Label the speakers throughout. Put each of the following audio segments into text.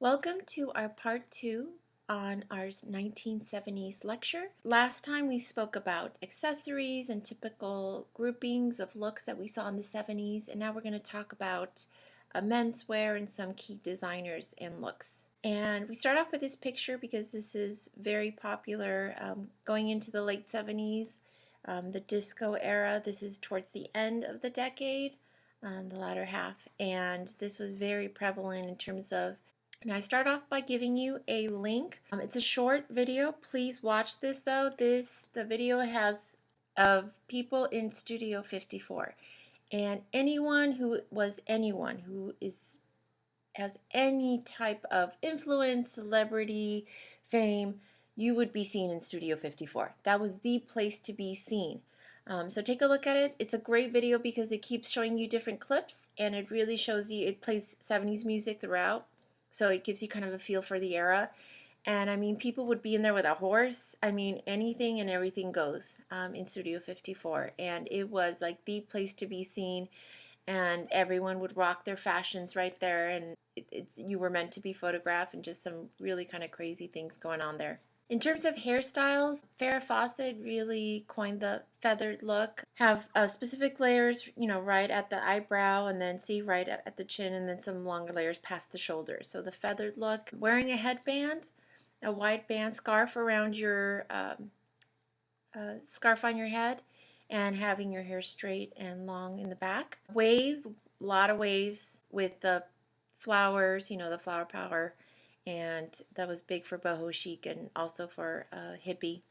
Speaker 1: Welcome to our part 2 on our 1970s lecture. Last time we spoke about accessories and typical groupings of looks that we saw in the 70s, and now we're going to talk about menswear and some key designers and looks. And we start off with this picture because this is very popular going into the late 70s, the disco era. This is towards the end of the decade, the latter half, and this was very prevalent in terms of. Now I start off by giving you a link. It's a short video. Please watch this though. The video has of people in Studio 54, and anyone who has any type of influence, celebrity, fame, you would be seen in Studio 54. That was the place to be seen. So take a look at it. It's a great video because it keeps showing you different clips, and it really shows you, it plays 70s music throughout. So it gives you kind of a feel for the era. And I mean, people would be in there with a horse. I mean, anything and everything goes in Studio 54. And it was like the place to be seen. And everyone would rock their fashions right there. And you were meant to be photographed, and just some really kind of crazy things going on there. In terms of hairstyles, Farrah Fawcett really coined the feathered look. Have specific layers, right at the eyebrow, and then see right at the chin, and then some longer layers past the shoulders. So the feathered look. Wearing a headband, a white band scarf around your scarf on your head, and having your hair straight and long in the back. Wave, a lot of waves with the flowers, the flower power. And that was big for boho chic and also for hippie.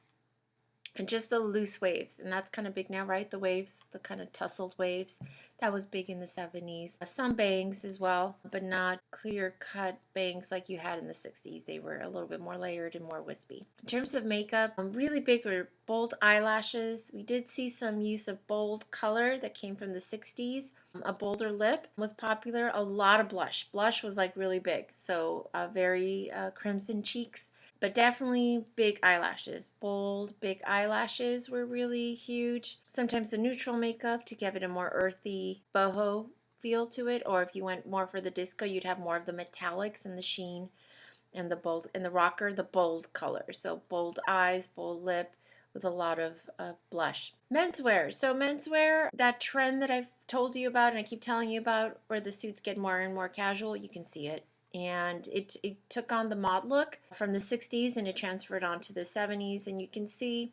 Speaker 1: And just the loose waves, and that's kind of big now, right? The waves, the kind of tussled waves, that was big in the 70s. Some bangs as well, but not clear-cut bangs like you had in the 60s. They were a little bit more layered and more wispy. In terms of makeup, really big were bold eyelashes. We did see some use of bold color that came from the 60s. A bolder lip was popular. A lot of blush. Blush was like really big, so very crimson cheeks. But definitely big eyelashes. Bold, big eyelashes were really huge. Sometimes the neutral makeup to give it a more earthy boho feel to it. Or if you went more for the disco, you'd have more of the metallics and the sheen and the bold, and the rocker, the bold color. So bold eyes, bold lip with a lot of blush. Menswear. So menswear, that trend that I've told you about and I keep telling you about, where the suits get more and more casual, you can see it. And it took on the mod look from the 60s, and it transferred on to the 70s. And you can see,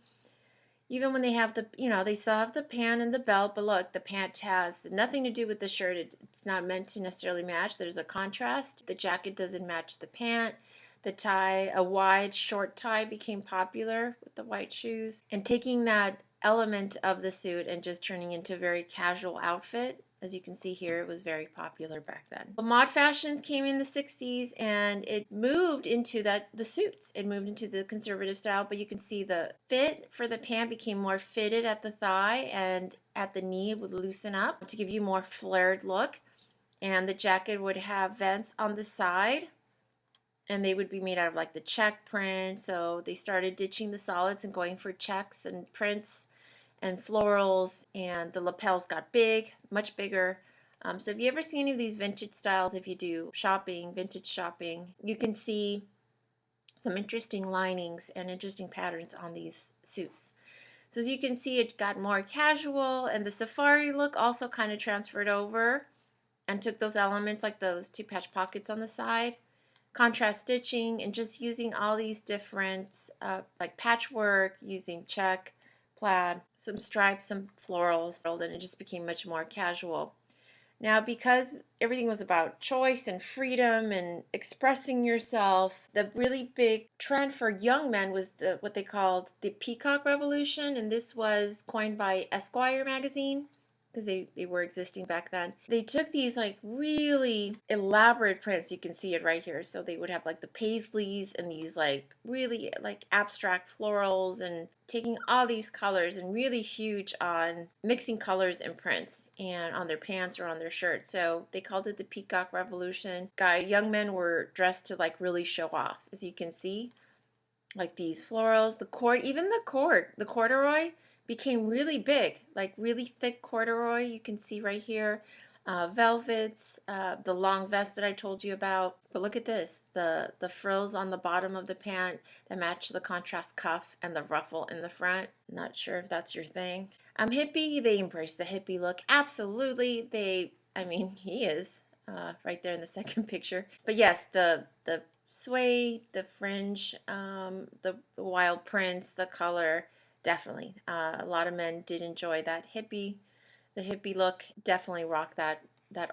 Speaker 1: even when they have the, they still have the pant and the belt, but look, the pant has nothing to do with the shirt. It's not meant to necessarily match. There's a contrast. The jacket doesn't match the pant. The tie, a wide, short tie became popular with the white shoes. And taking that element of the suit and just turning into a very casual outfit. As you can see here, it was very popular back then. Well, mod fashions came in the 60s, and it moved into the suits. It moved into the conservative style, but you can see the fit for the pant became more fitted at the thigh, and at the knee it would loosen up to give you more flared look. And the jacket would have vents on the side, and they would be made out of like the check print. So they started ditching the solids and going for checks and prints and florals, and the lapels got big, much bigger. So if you ever see any of these vintage styles, if you do shopping, vintage shopping, you can see some interesting linings and interesting patterns on these suits. So as you can see, it got more casual, and the safari look also kind of transferred over and took those elements like those two patch pockets on the side, contrast stitching, and just using all these different like patchwork, using check, plaid, some stripes, some florals, and it just became much more casual. Now, because everything was about choice and freedom and expressing yourself, the really big trend for young men was what they called the Peacock Revolution, and this was coined by Esquire magazine, because they were existing back then. They took these like really elaborate prints. You can see it right here. So they would have like the paisleys and these like really like abstract florals, and taking all these colors and really huge on mixing colors and prints and on their pants or on their shirts. So they called it the Peacock Revolution. Young men were dressed to like really show off, as you can see, like these florals, the cord, even the corduroy became really big, like really thick corduroy. You can see right here. velvets, the long vest that I told you about. But look at this, the frills on the bottom of the pant that match the contrast cuff and the ruffle in the front. Not sure if that's your thing. Hippie, they embrace the hippie look. Absolutely. I mean, he is right there in the second picture. But yes, the suede, the fringe, the wild prints, the color, definitely. A lot of men did enjoy that hippie. The hippie look, definitely rock that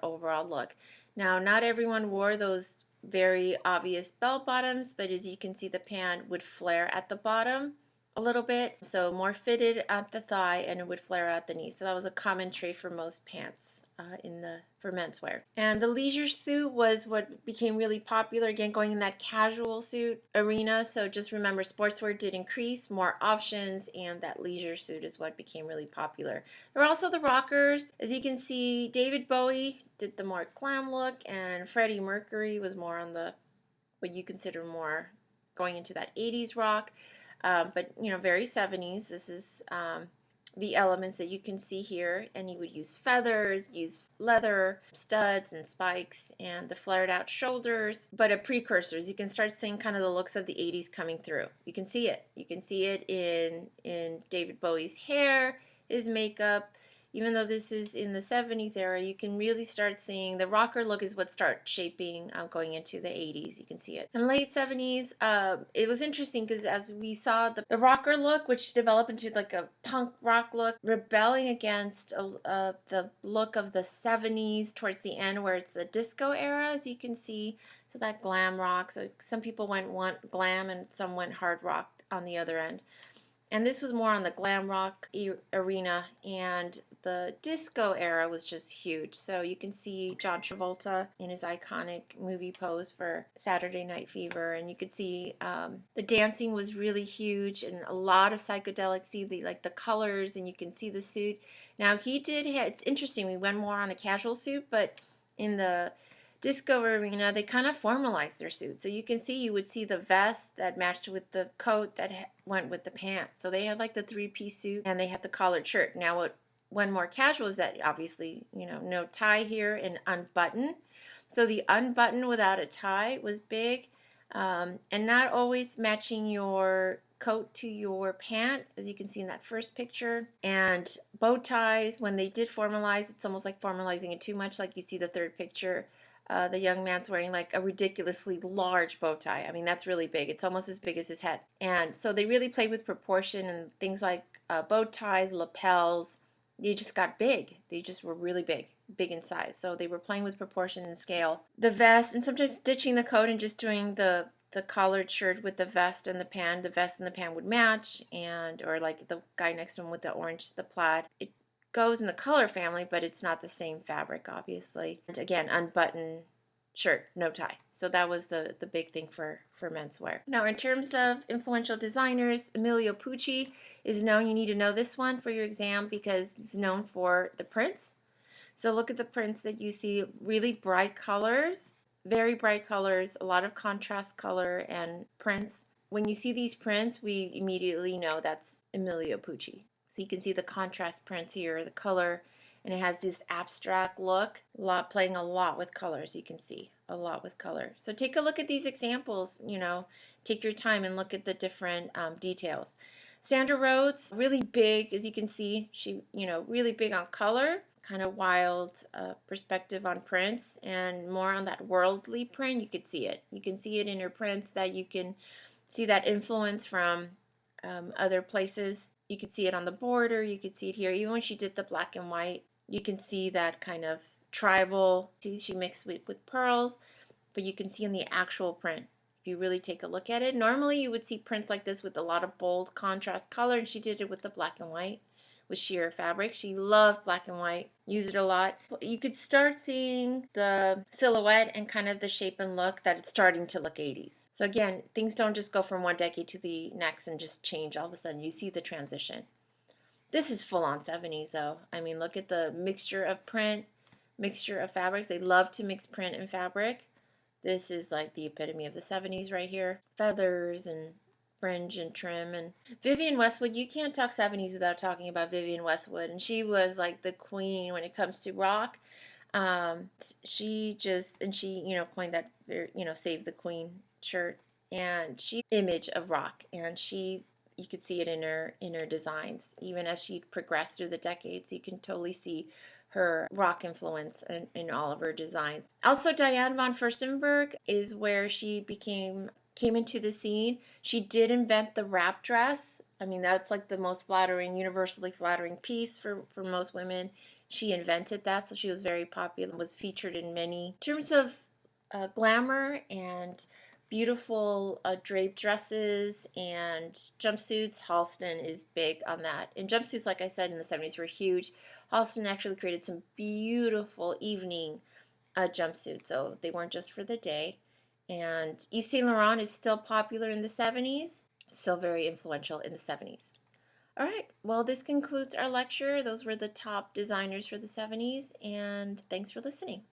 Speaker 1: overall look. Now, not everyone wore those very obvious bell bottoms, but as you can see, the pant would flare at the bottom a little bit, so more fitted at the thigh, and it would flare at the knee. So that was a common trait for most pants for menswear. And the leisure suit was what became really popular, again going in that casual suit arena. So just remember, sportswear did increase, more options, and that leisure suit is what became really popular. There were also the rockers. As you can see, David Bowie did the more glam look, and Freddie Mercury was more on the what you consider more going into that 80s rock. But very 70s. This is the elements that you can see here, and he would use feathers, use leather, studs and spikes, and the flared out shoulders. But a precursor, you can start seeing kind of the looks of the 80s coming through. You can see it. You can see it in David Bowie's hair, his makeup. Even though this is in the 70s era, you can really start seeing the rocker look is what starts shaping going into the 80s. You can see it. In late 70s, it was interesting because as we saw the rocker look, which developed into like a punk rock look, rebelling against the look of the 70s towards the end where it's the disco era, as you can see. So that glam rock. So some people went glam and some went hard rock on the other end. And this was more on the glam rock arena, and the disco era was just huge. So you can see John Travolta in his iconic movie pose for Saturday Night Fever, and you could see the dancing was really huge and a lot of psychedelics. See the colors, and you can see the suit. Now it's interesting, we went more on a casual suit, but in the disco arena, they kind of formalized their suit. So you can see, you would see the vest that matched with the coat that went with the pants. So they had like the three-piece suit, and they had the collared shirt. Now what went more casual is that obviously, no tie here and unbutton. So the unbutton without a tie was big, and not always matching your coat to your pant, as you can see in that first picture. And bow ties, when they did formalize, it's almost like formalizing it too much, like you see the third picture. The young man's wearing like a ridiculously large bow tie. I mean, that's really big. It's almost as big as his head. And so they really played with proportion, and things like bow ties, lapels, they just got big. They just were really big in size. So they were playing with proportion and scale. The vest, and sometimes stitching the coat and just doing the collared shirt with the vest and the pant. The vest and the pant would match, or like the guy next to him with the orange, the plaid. It goes in the color family, but it's not the same fabric, obviously. And again, unbuttoned shirt, no tie. So that was the big thing for menswear. Now, in terms of influential designers, Emilio Pucci is known. You need to know this one for your exam because it's known for the prints. So look at the prints that you see, really bright colors, very bright colors, a lot of contrast color and prints. When you see these prints, we immediately know that's Emilio Pucci. So you can see the contrast prints here, the color, and it has this abstract look, playing a lot with colors. You can see a lot with color. So take a look at these examples, take your time and look at the different details. Sandra Rhodes, really big, as you can see, she, really big on color, kind of wild perspective on prints, and more on that worldly print. You could see it. You can see it in her prints, that you can see that influence from other places. You could see it on the border. You could see it here. Even when she did the black and white, you can see that kind of tribal. She mixed with pearls, but you can see in the actual print, if you really take a look at it. Normally you would see prints like this with a lot of bold contrast color, and she did it with the black and white, with sheer fabric. She loved black and white, used it a lot. You could start seeing the silhouette and kind of the shape and look that it's starting to look 80s. So again, things don't just go from one decade to the next and just change all of a sudden. You see the transition. This is full on 70s though. I mean, look at the mixture of print, mixture of fabrics. They love to mix print and fabric. This is like the epitome of the 70s right here. Feathers and fringe and trim. And Vivienne Westwood, you can't talk 70s without talking about Vivienne Westwood, and she was like the queen when it comes to rock. Um, she just, and she, coined that, Save the Queen shirt, and she image of rock, and you could see it in her designs. Even as she progressed through the decades, you can totally see her rock influence in all of her designs. Also, Diane Von Furstenberg is where she came into the scene. She did invent the wrap dress. I mean, that's like the most flattering, universally flattering piece for most women. She invented that, so she was very popular, was featured in many. In terms of glamour and beautiful draped dresses and jumpsuits, Halston is big on that. And jumpsuits, like I said, in the 70s were huge. Halston actually created some beautiful evening jumpsuits, so they weren't just for the day. And Yves Saint Laurent is still popular in the 70s, still very influential in the 70s. All right, well, this concludes our lecture. Those were the top designers for the 70s, and thanks for listening.